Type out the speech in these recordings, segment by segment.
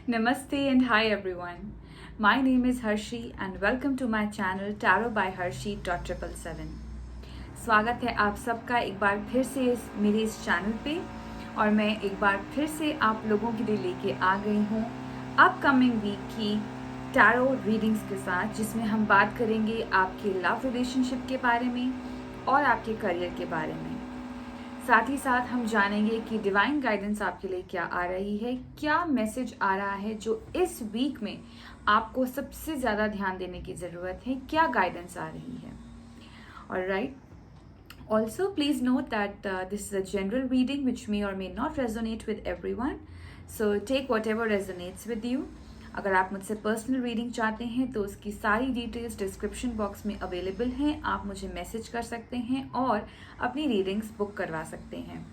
Namaste and hi everyone. My name is Harshi and welcome to my channel Tarot by Harshi.777. स्वागत है आप सबका एक बार फिर से मेरे इस चैनल पे और मैं एक बार फिर से आप लोगों के लिए लेके आ गई हूँ अपकमिंग वीक की टैरो रीडिंग्स के साथ, जिसमें हम बात करेंगे आपके लव रिलेशनशिप के बारे में और आपके करियर के बारे में। साथ ही साथ हम जानेंगे कि डिवाइन गाइडेंस आपके लिए क्या आ रही है, क्या मैसेज आ रहा है जो इस वीक में आपको सबसे ज़्यादा ध्यान देने की ज़रूरत है, क्या गाइडेंस आ रही है। Alright, also please note that this is a general reading which may or may not resonate with everyone, so take whatever resonates with you. अगर आप मुझसे पर्सनल रीडिंग चाहते हैं तो उसकी सारी डिटेल्स डिस्क्रिप्शन बॉक्स में अवेलेबल हैं, आप मुझे मैसेज कर सकते हैं और अपनी रीडिंग्स बुक करवा सकते हैं।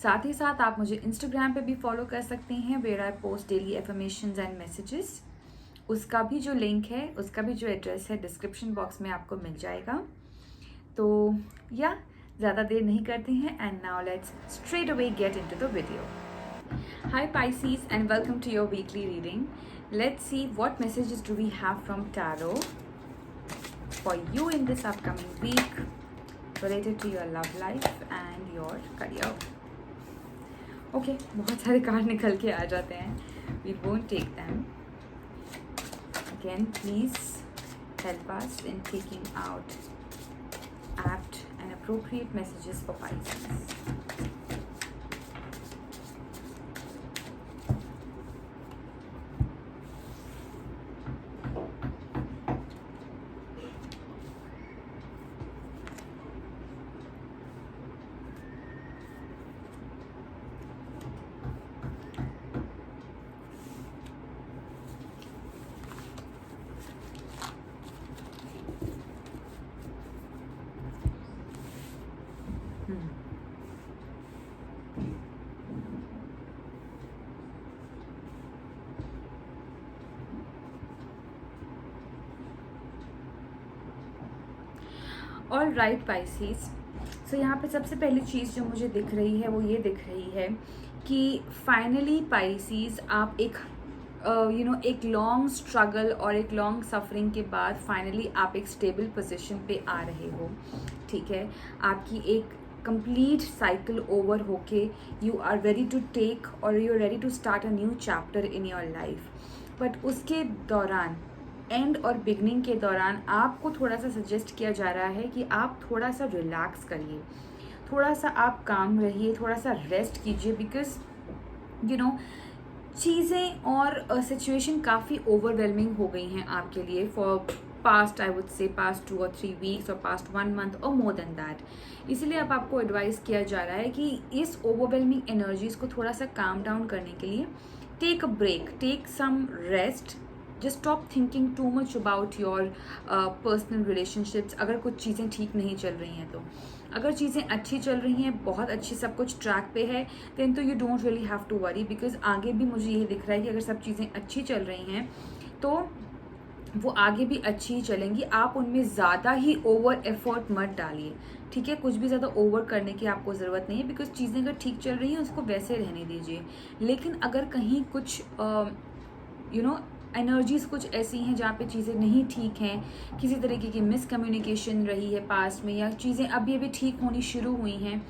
साथ ही साथ आप मुझे इंस्टाग्राम पे भी फॉलो कर सकते हैं, where I post daily affirmations and messages. उसका भी जो लिंक है, उसका भी जो एड्रेस है डिस्क्रिप्शन बॉक्स में आपको मिल जाएगा। तो या ज़्यादा देर नहीं करते हैं and now let's straight away get into the video. Hi Pisces and welcome to your weekly reading. Let's see what messages do we have from Tarot for you in this upcoming week related to your love life and your career. Okay, बहुत सारे card निकल के आ जाते हैं. We won't take them. Again, please help us in taking out apt and appropriate messages for Pisces. All right Pisces, so यहाँ पे सबसे पहली चीज़ जो मुझे दिख रही है वो ये दिख रही है कि फाइनली पाइसेस आप एक एक लॉन्ग स्ट्रगल और एक लॉन्ग सफरिंग के बाद फाइनली आप एक स्टेबल पोजीशन पे आ रहे हो। ठीक है, आपकी एक कंप्लीट साइकिल ओवर होके you are ready to take और you are ready to start a new chapter in your life. But उसके दौरान एंड और बिगनिंग के दौरान आपको थोड़ा सा सजेस्ट किया जा रहा है कि आप थोड़ा सा रिलैक्स करिए, थोड़ा सा आप काम रहिए, थोड़ा सा रेस्ट कीजिए, बिकॉज चीज़ें और सिचुएशन काफ़ी ओवरवेलमिंग हो गई हैं आपके लिए फॉर पास्ट, आई वुड से पास्ट 2 or 3 वीक्स और पास्ट 1 month और मोर देन दैट। इसलिए अब आपको एडवाइस किया जा रहा है कि इस ओवरवेलमिंग एनर्जीज को थोड़ा सा काम डाउन करने के लिए take a break, take some rest, just stop thinking too much about your personal relationships. अगर कुछ चीज़ें ठीक नहीं चल रही हैं तो, अगर चीज़ें अच्छी चल रही हैं, बहुत अच्छी, सब कुछ ट्रैक पे है, देन तो you don't really have to worry, because आगे भी मुझे ये दिख रहा है कि अगर सब चीज़ें अच्छी चल रही हैं तो वो आगे भी अच्छी ही चलेंगी। आप उनमें ज़्यादा ही ओवर एफर्ट मत डालिए, ठीक है, कुछ भी ज़्यादा ओवर करने की आपको ज़रूरत नहीं है, बिकॉज चीज़ें अगर ठीक चल रही हैं उसको वैसे रहने दीजिए। लेकिन अगर कहीं कुछ एनर्जीज कुछ ऐसी हैं जहाँ पे चीज़ें नहीं ठीक हैं, किसी तरीके की मिसकम्युनिकेशन रही है पास्ट में, या चीज़ें अभी अभी ठीक होनी शुरू हुई हैं,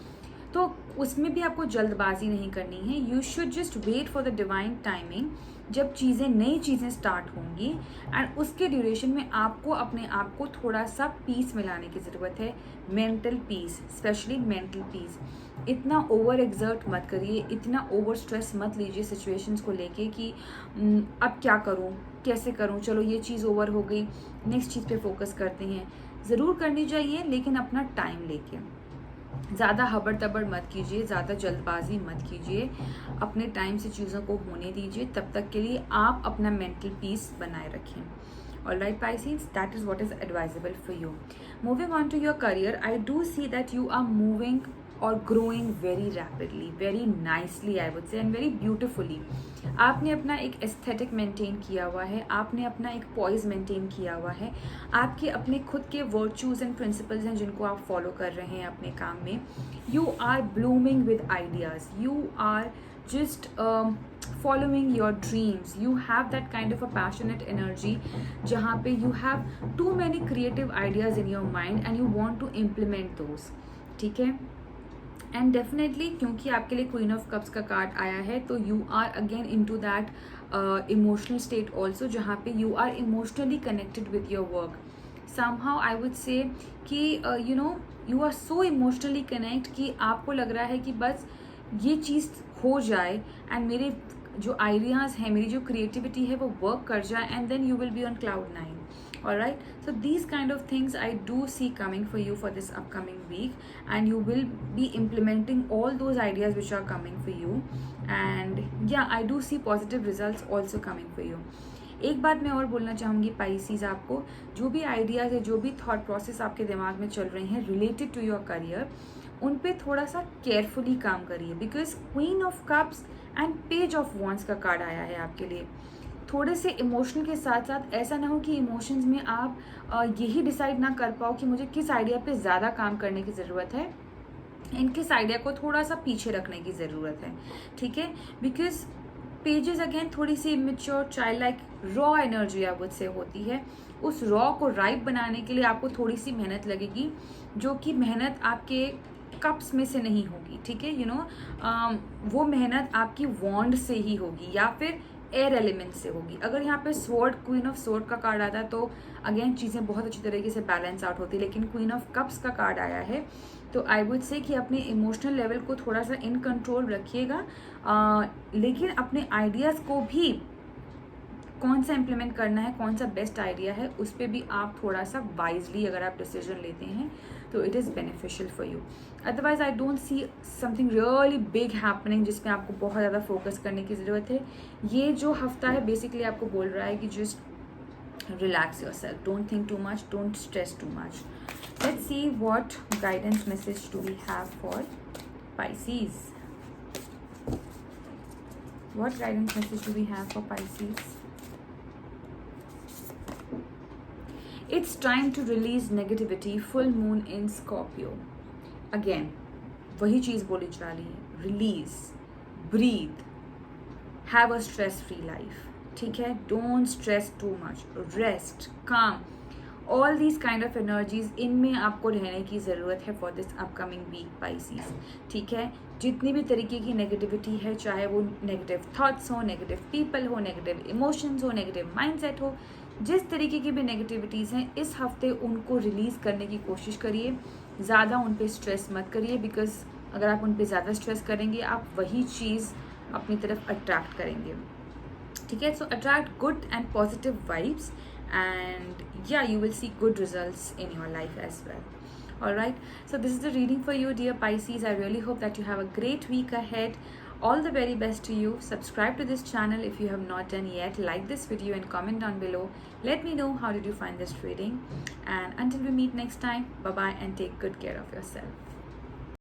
तो उसमें भी आपको जल्दबाजी नहीं करनी है। You should just wait for the divine timing, जब चीज़ें नई चीज़ें स्टार्ट होंगी एंड उसके ड्यूरेशन में आपको अपने आप को थोड़ा सा पीस मिलाने की ज़रूरत है, mental peace, specially mental peace. इतना ओवर एग्जर्ट मत करिए, इतना ओवर स्ट्रेस मत लीजिए सिचुएशंस को लेके कि अब क्या करूं, कैसे करूं, चलो ये चीज़ ओवर हो गई, नेक्स्ट चीज़ पे फोकस करते हैं। ज़रूर करनी चाहिए लेकिन अपना टाइम लेके, ज़्यादा हबड़ तबड़ मत कीजिए, ज़्यादा जल्दबाजी मत कीजिए, अपने टाइम से चीज़ों को होने दीजिए। तब तक के लिए आप अपना मेंटल पीस बनाए रखें। Alright Pisces, that is what is advisable for you. Moving on to your career, I do see that you are moving or growing very rapidly, very nicely I would say, and very beautifully. आपने अपना एक aesthetic maintain किया हुआ है, आपने अपना एक poise maintain किया हुआ है, आपके अपने खुद के वर्चूज़ एंड प्रिंसिपल्स हैं जिनको आप फॉलो कर रहे हैं अपने काम में। You are blooming with ideas, you are just following your dreams. You have that kind of a passionate energy जहाँ पे you have too many creative ideas in your mind and you want to implement those. ठीक है. And definitely क्योंकि आपके लिए queen of cups का card आया है तो you are again into that emotional state also जहाँ पे you are emotionally connected with your work. Somehow I would say कि you know you are so emotionally connect कि आपको लग रहा है कि बस ये चीज़ हो जाए एंड मेरे जो आइडियाज़ हैं, मेरी जो क्रिएटिविटी है वो वर्क कर जाए and then you will be on cloud 9. Alright, so these kind of things I do see coming for you for this upcoming week, and you will be implementing all those ideas which are coming for you, and yeah, I do see positive results also coming for you. एक बात मैं और बोलना चाहूँगी Pisces, आपको जो भी ideas है, जो भी थॉट प्रोसेस आपके दिमाग में चल रहे हैं रिलेटेड टू योर करियर, उन पे थोड़ा सा केयरफुली काम करिए, because queen of cups and page of wands का कार्ड आया है आपके लिए. थोड़े से इमोशनल के साथ साथ ऐसा ना हो कि इमोशंस में आप यही डिसाइड ना कर पाओ कि मुझे किस आइडिया पे ज़्यादा काम करने की ज़रूरत है, इन किस आइडिया को थोड़ा सा पीछे रखने की ज़रूरत है. ठीक है, बिकॉज पेजेस अगेन थोड़ी सी immature child like raw energy आप मुझसे होती है. उस रॉ को राइप बनाने के लिए आपको थोड़ी सी मेहनत लगेगी, जो कि मेहनत आपके कप्स में से नहीं होगी. ठीक है, यू नो वो मेहनत आपकी वॉन्ड से ही होगी या फिर एयर एलिमेंट से होगी. अगर यहाँ पे स्वॉर्ड, क्वीन ऑफ स्वॉर्ड का कार्ड आता है तो अगेन चीज़ें बहुत अच्छी तरीके से बैलेंस आउट होती है, लेकिन क्वीन ऑफ कप्स का कार्ड आया है तो आई वुड से कि अपने इमोशनल लेवल को थोड़ा सा इन कंट्रोल रखिएगा, लेकिन अपने आइडियाज़ को भी कौन सा इम्प्लीमेंट करना है, कौन सा बेस्ट आइडिया है, उस पर भी आप थोड़ा सा वाइजली अगर आप डिसीजन लेते हैं तो it is beneficial for you. Otherwise I don't see something really big happening जिसमें आपको बहुत ज़्यादा फोकस करने की ज़रूरत है. ये जो हफ्ता है बेसिकली आपको बोल रहा है कि just relax yourself, don't think too much, don't stress too much. Let's see what guidance message do we have for Pisces. What guidance message do we have for Pisces? It's time to release negativity. Full moon in Scorpio. Again, वही चीज़ बोली जा रही है. Release, breathe, have a stress-free life. ठीक है, don't stress too much. Rest, calm. All these kind of energies, इनमें आपको रहने की ज़रूरत है for this upcoming week, Pisces. ठीक है, जितनी भी तरीके की नेगेटिविटी है, चाहे वो नेगेटिव थॉट्स हो, नेगेटिव पीपल हो, नेगेटिव इमोशंस हो, नेगेटिव माइंडसेट हो, जिस तरीके की भी नेगेटिविटीज़ हैं इस हफ्ते उनको रिलीज़ करने की कोशिश करिए. ज़्यादा उन पे स्ट्रेस मत करिए, बिकॉज अगर आप उन पे ज़्यादा स्ट्रेस करेंगे आप वही चीज़ अपनी तरफ अट्रैक्ट करेंगे. ठीक है, so attract good and positive vibes and yeah, you will see good results in your life as well. All right, so this is the reading for you, dear Pisces. I really hope that you have a great week ahead. All the very best to you. Subscribe to this channel if you have not done yet. Like this video and comment down below. Let me know how did you find this reading, and until we meet next time, bye bye and take good care of yourself.